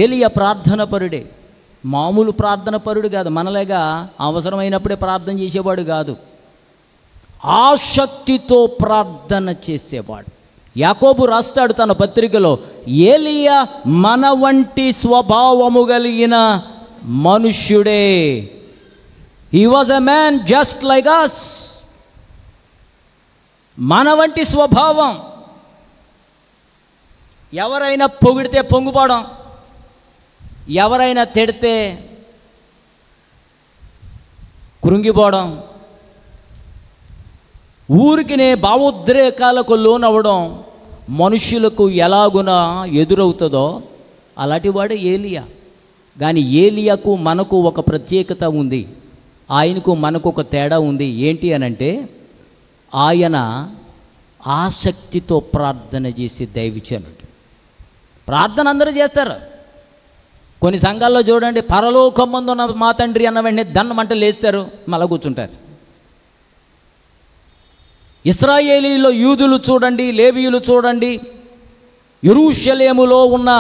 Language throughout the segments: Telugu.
ఏలియా ప్రార్థన పరుడే, మామూలు ప్రార్థన పరుడు కాదు, మనలేగా అవసరమైనప్పుడే ప్రార్థన చేసేవాడు కాదు, ఆసక్తితో ప్రార్థన చేసేవాడు. యాకోబు రాస్తాడు తన పత్రికలో, ఏలియా మన వంటి స్వభావము కలిగిన మనుష్యుడే. He was a man just like us. మన వంటి స్వభావం. ఎవరైనా పొగిడితే పొంగిపోవడం, ఎవరైనా తిడితే కృంగిపోవడం, ఊరికినే భావోద్రేకాలకు లోనవ్వడం మనుషులకు ఎలాగున ఎదురవుతుందో అలాంటి వాడే ఏలియా. కానీ ఏలియాకు మనకు ఒక ప్రత్యేకత ఉంది, ఆయనకు మనకు ఒక తేడా ఉంది. ఏంటి అనంటే ఆయన ఆసక్తితో ప్రార్థన చేసే దైవజనుడు. ప్రార్థన అందరూ చేస్తారు. కొన్ని సంఘాల్లో చూడండి, పరలోకమందున్న మా తండ్రి అన్న వెంటనే దన్నమంట లేస్తారు, మళ్ళా కూర్చుంటారు. ఇశ్రాయేలీలో యూదులు చూడండి, లేవీయులు చూడండి, యెరూషలేములో ఉన్న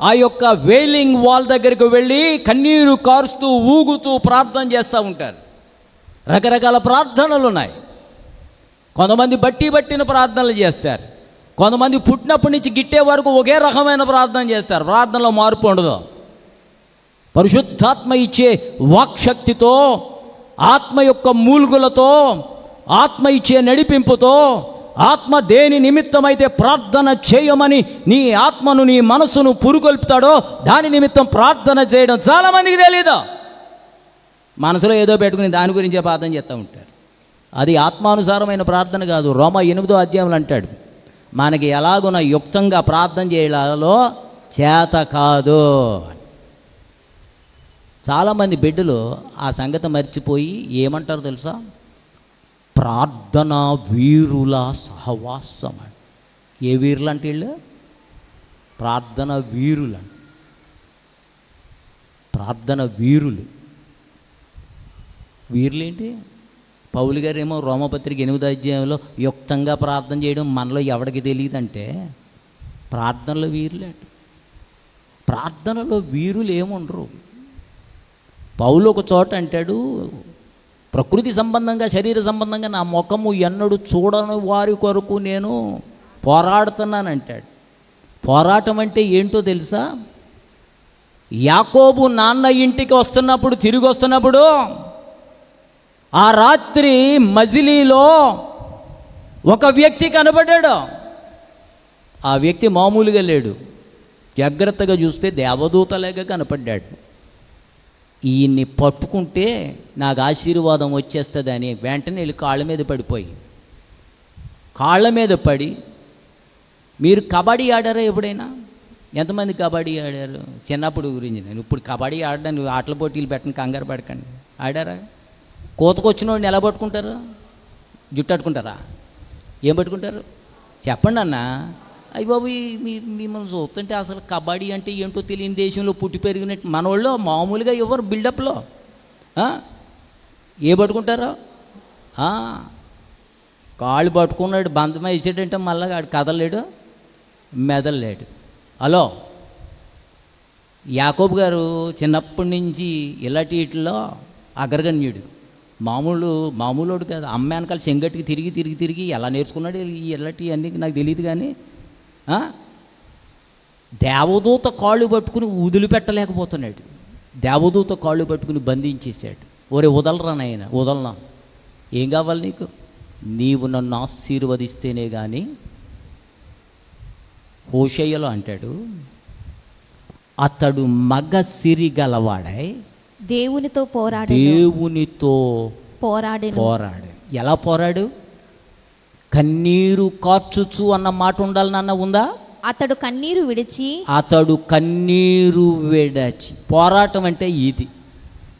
ఆ యొక్క వేలింగ్ వాల్ దగ్గరికి వెళ్ళి కన్నీరు కారుస్తూ ఊగుతూ ప్రార్థన చేస్తూ ఉంటారు. రకరకాల ప్రార్థనలు ఉన్నాయి. కొంతమంది బట్టిన ప్రార్థనలు చేస్తారు, కొంతమంది పుట్టినప్పటి నుంచి గిట్టే వరకు ఒకే రకమైన ప్రార్థన చేస్తారు. ప్రార్థనలో మార్పు ఉండదు. పరిశుద్ధాత్మ ఇచ్చే వాక్శక్తితో, ఆత్మ యొక్క మూలుగులతో, ఆత్మ ఇచ్చే నడిపింపుతో, ఆత్మ దేని నిమిత్తమైతే ప్రార్థన చేయమని నీ ఆత్మను నీ మనసును పురుగొల్పుతాడో దాని నిమిత్తం ప్రార్థన చేయడం చాలామందికి తెలీదు. మనసులో ఏదో పెట్టుకుని దాని గురించే ప్రార్థన చేస్తూ ఉంటారు. అది ఆత్మానుసారమైన ప్రార్థన కాదు. రోమా 8వ అధ్యాయంలో అంటాడు, మనకి ఎలాగున యుక్తంగా ప్రార్థన చేయాలో చేత కాదు. చాలామంది బిడ్డలు ఆ సంగతి మర్చిపోయి ఏమంటారు తెలుసా, ప్రార్థనా వీరుల సహవాసం. ఏ వీరులు అంటే వీళ్ళు? ప్రార్థన వీరులు. ప్రార్థన వీరులు. వీరులేంటి? పౌలు గారు ఏమో రోమపత్రిక 8వ అధ్యాయంలో యుక్తంగా ప్రార్థన చేయడం మనలో ఎవడికి తెలియదంటే ప్రార్థనలో వీరులే. ప్రార్థనలో వీరులు ఏముండరు. పౌలు ఒక చోట అంటాడు, ప్రకృతి సంబంధంగా శరీర సంబంధంగా నా ముఖము ఎన్నడూ చూడని వారి కొరకు నేను పోరాడుతున్నానంటాడు. పోరాటం అంటే ఏంటో తెలుసా? యాకోబు నాన్న ఇంటికి వస్తున్నప్పుడు, తిరిగి వస్తున్నప్పుడు ఆ రాత్రి మజిలీలో ఒక వ్యక్తి కనబడ్డాడు. ఆ వ్యక్తి మామూలుగా లేడు, జాగ్రత్తగా చూస్తే దేవదూతలాగా కనపడ్డాడు. ఈయన్ని పట్టుకుంటే నాకు ఆశీర్వాదం వచ్చేస్తుందని వెంటనే వెళ్ళి కాళ్ళ మీద పడిపోయి, కాళ్ళ మీద పడి, మీరు కబడ్డీ ఆడారా ఎప్పుడైనా? ఎంతమంది కబడ్డీ ఆడారు? చిన్నప్పుడు గురించి నేను ఇప్పుడు కబడ్డీ ఆడడానికి ఆటల పోటీలు పెట్టండి, కంగారు పడకండి. ఆడారా? కోతకొచ్చిన వాడిని ఎలా పట్టుకుంటారు? జుట్టు అట్టుకుంటారా? ఏం పట్టుకుంటారు చెప్పండి అన్న. అయ్య బాబు, మిమ్మల్ని చూస్తుంటే అసలు కబడ్డీ అంటే ఏంటో తెలియని దేశంలో పుట్టి పెరిగినట్టు మన వాళ్ళు మామూలుగా ఎవరు బిల్డప్లో ఏ పట్టుకుంటారో కాళ్ళు పట్టుకున్నాడు, బంధమై ఇచ్చాడంటే మళ్ళీ ఆడు కదలలేడు, మెదలలేడు. హలో, యాకోబు గారు చిన్నప్పటి నుంచి ఇలాంటి వీటిలో అగ్రగణ్యుడు. మామూలుడు కాదు. అమ్మ వెనకాల చెంగట్టుకి తిరిగి ఎలా నేర్చుకున్నాడు ఇలాంటి అన్నీ నాకు తెలియదు. కానీ దేవదూత కాళ్ళు పట్టుకుని వదిలిపెట్టలేకపోతున్నాడు. దేవదూత కాళ్ళు పట్టుకుని బంధించేశాడు. ఒరే వదలరా నాయన, వదలనా? ఏం కావాలి నీకు? నీవు నన్ను ఆశీర్వదిస్తేనే కానీ. హోషేయలో అంటాడు, అతడు మగ సిరి గలవాడై దేవునితో పోరాడు. ఎలా పోరాడు? కన్నీరు కార్చుచు అన్న మాట ఉండాలి నాన్న, ఉందా? అతడు కన్నీరు విడిచి. పోరాటం అంటే ఇది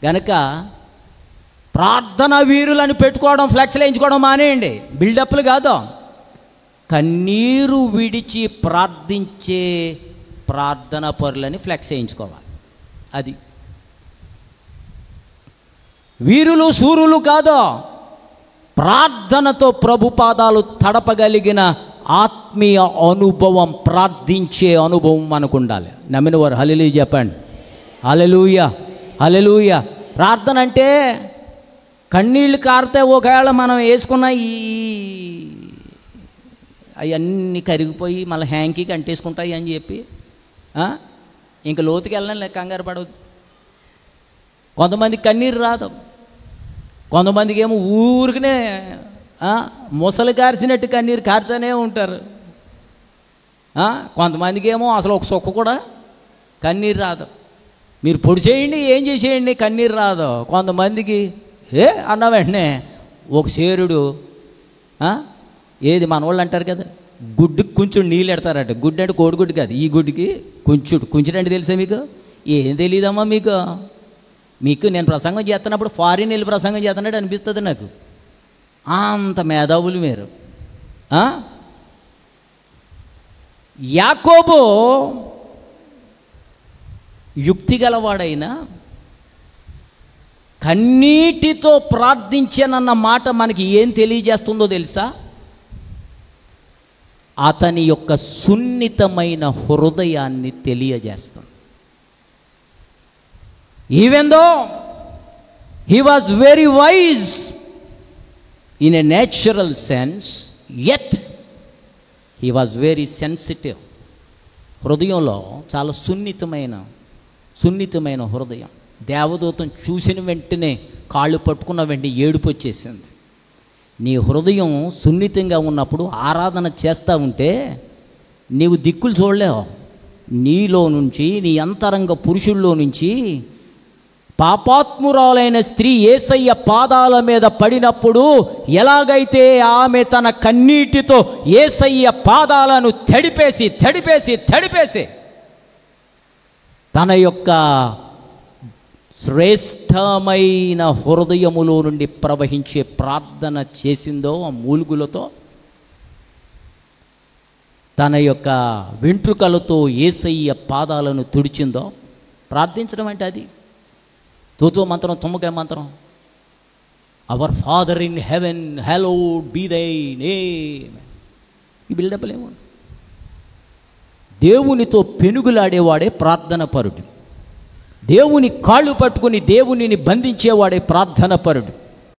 గనక ప్రార్థన వీరులని పెట్టుకోవడం, ఫ్లెక్స్లు వేయించుకోవడం మానేయండి. బిల్డప్లు కాదు. కన్నీరు విడిచి ప్రార్థించే ప్రార్థన పరులని ఫ్లెక్స్ వేయించుకోవాలి. అది వీరులు శూరులు కాదు, ప్రార్థనతో ప్రభు పాదాలు తడపగలిగిన ఆత్మీయ అనుభవం, ప్రార్థించే అనుభవం మనకు ఉండాలి. నమ్మిన వారు హల్లెలూయా చెప్పండి. హల్లెలూయా, హల్లెలూయా. ప్రార్థన అంటే కన్నీళ్ళు కారితే ఒకవేళ మనం వేసుకున్న అవన్నీ కరిగిపోయి మళ్ళీ హ్యాంకీ కంటేసుకుంటాయి అని చెప్పి ఇంక లోతుకి వెళ్ళని కంగారు పడవద్దు. కొంతమందికి కన్నీరు రాదు, కొంతమందికి ఏమో ఊరికనే ముసలి కార్చినట్టు కన్నీరు కారుతూనే ఉంటారు. కొంతమందికి ఏమో అసలు ఒక సొక్క కూడా కన్నీరు రాదు. మీరు పొడి చేయండి, ఏం చేసేయండి, కన్నీరు రాదు. కొంతమందికి అన్న వెంటనే ఒక సేరుడు ఏది మన వాళ్ళు అంటారు కదా, గుడ్డుకి కొంచెం నీళ్ళు ఎడతారట. గుడ్డు అంటే కోడిగుడ్డు కాదు, ఈ గుడ్డుకి కొంచెడంటే తెలుసా మీకు? ఏం తెలియదమ్మా మీకు. నేను ప్రసంగం చేస్తున్నప్పుడు ఫారిన్ వెళ్ళి ప్రసంగం చేస్తున్నట్టు అనిపిస్తుంది నాకు. అంత మేధావులు మీరు. యాకోబు యుక్తి గలవాడైనా కన్నీటితో ప్రార్థించానన్న మాట మనకి ఏం తెలియజేస్తుందో తెలుసా? అతని యొక్క సున్నితమైన హృదయాన్ని తెలియజేస్తుంది. Even though he was very wise in a natural sense, yet he was very sensitive. హృదయంలో చాలా సున్నితమైన హృదయం. దేవదూతను చూసిన వెంటనే కాళ్ళు పట్టుకున్న వెంటనే ఏడుపు వచ్చేసింది. నీ హృదయం సున్నితంగా ఉన్నప్పుడు ఆరాధన చేస్తూ ఉంటే నీవు దిక్కులు చూడలేవు. నీలో నుంచి, నీ అంతరంగ పురుషుల్లో నుంచి పాపాత్మురాలైన స్త్రీ యేసయ్య పాదాల మీద పడినప్పుడు ఎలాగైతే ఆమె తన కన్నీటితో యేసయ్య పాదాలను తడిపేసి తన యొక్క శ్రేష్టమైన హృదయములో నుండి ప్రవహించే ప్రార్థన చేసిందో, ఆ మూలుగులతో తన యొక్క వెంట్రుకలతో యేసయ్య పాదాలను తుడిచిందో. ప్రార్థించడం అంటే అది. తూతో మంత్రం, తుమ్మకాయ మంత్రం, our father in heaven hallowed be thy name. ఈ బిల్డప్లేమో. దేవునితో పెనుగులాడేవాడే ప్రార్థన పరుడు. దేవుని కాళ్ళు పట్టుకుని దేవునిని బంధించేవాడే ప్రార్థన పరుడు.